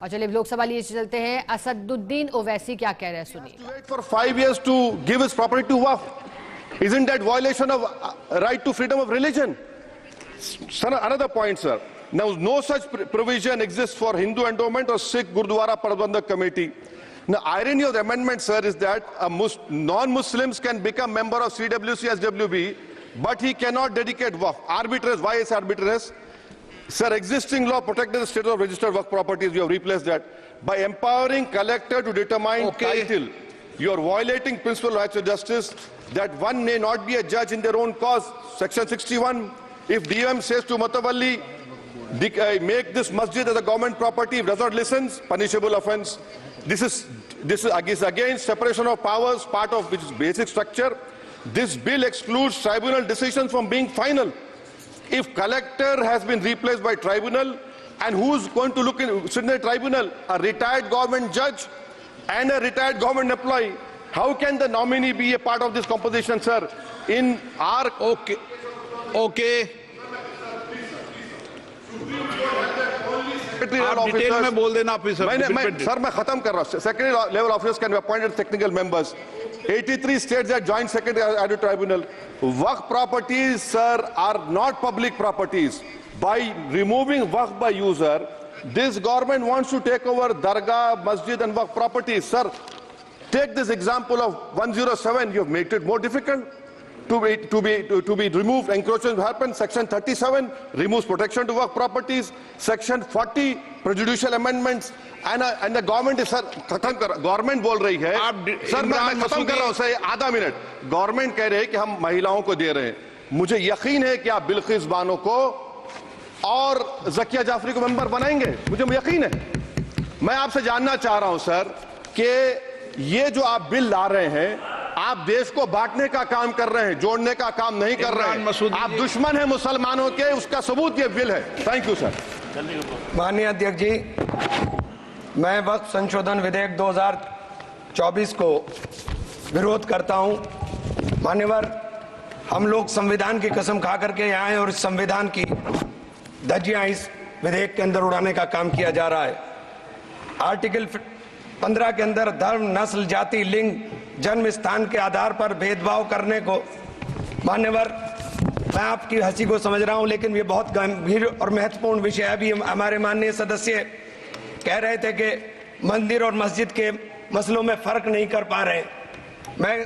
और चलिए लोकसभा लिए चलते हैं। असदुद्दीन ओवैसी क्या कह रहे हैं सुनिए। Wait for 5 years to give his property to Waqf. Isn't that violation of right to freedom of religion? Sir, another point, sir. Now, no such provision exists for Hindu endowment or Sikh Gurdwara Parbandhak Committee. The irony of the amendment, sir, is that non-Muslims can become member of CWC SWB, but he cannot dedicate Waqf. Arbitrary. Why is arbitrary? Sir, existing law protected the status of registered Waqf properties. You have replaced that. By empowering collector to determine title, you are violating principle of rights of justice that one may not be a judge in their own cause. Section 61. If DOM says to Mutawalli, make this masjid as a government property, if does not listen, punishable offence. This is against separation of powers, part of which is basic structure. This bill excludes tribunal decisions from being final. If collector has been replaced by tribunal, and who's going to sit in the tribunal? A retired government judge and a retired government employee. How can the nominee be a part of this composition, sir? In our okay आप detail में बोल देना officer. Sir मैं खत्म कर रहा हूं। Secondary level officers can be appointed technical members. 83 states that joint secretary added tribunal. Waqf properties, sir, are not public properties. By removing Waqf by user, this government wants to take over Dargah, Masjid and Waqf properties. Sir, take this example of 107. You have made it more difficult to be removed. Encroachment happens. Section 37 removes protection to Waqf properties. Section 40 prejudicial amendments. And the government is, sir, government बोल रही है sir मैं खत्म कर रहा हूं sir आधा minute. Government कह रहे हैं कि हम महिलाओं को दे रहे हैं। मुझे यकीन है कि आप बिल्किस बानो को और ज़किया जाफरी को मेंबर बनाएंगे, मुझे यकीन है। मैं आपसे जानना चाह रहा हूं सर कि ये जो आप बिल ला रहे हैं, आप देश को बांटने का काम कर रहे हैं, जोड़ने का काम नहीं कर रहे हैं। आप दुश्मन हैं मुसलमानों के, उसका सबूत ये बिल है। Thank you sir. माननीय अध्यक्ष जी, मैं वक्फ संशोधन विधेयक 2024 को विरोध करता हूं। मान्यवर, हम लोग संविधान की कसम खा करके यहाँ आए और इस संविधान की धज्जियां इस विधेयक के अंदर उड़ाने का काम किया जा रहा है। आर्टिकल 15 के अंदर धर्म, नस्ल, जाति, लिंग, जन्म स्थान के आधार पर भेदभाव करने को, मान्यवर मैं आपकी हंसी को समझ रहा हूं, लेकिन ये बहुत गंभीर और महत्वपूर्ण विषय है। अभी हमारे माननीय सदस्य कह रहे थे कि मंदिर और मस्जिद के मसलों में फर्क नहीं कर पा रहे। मैं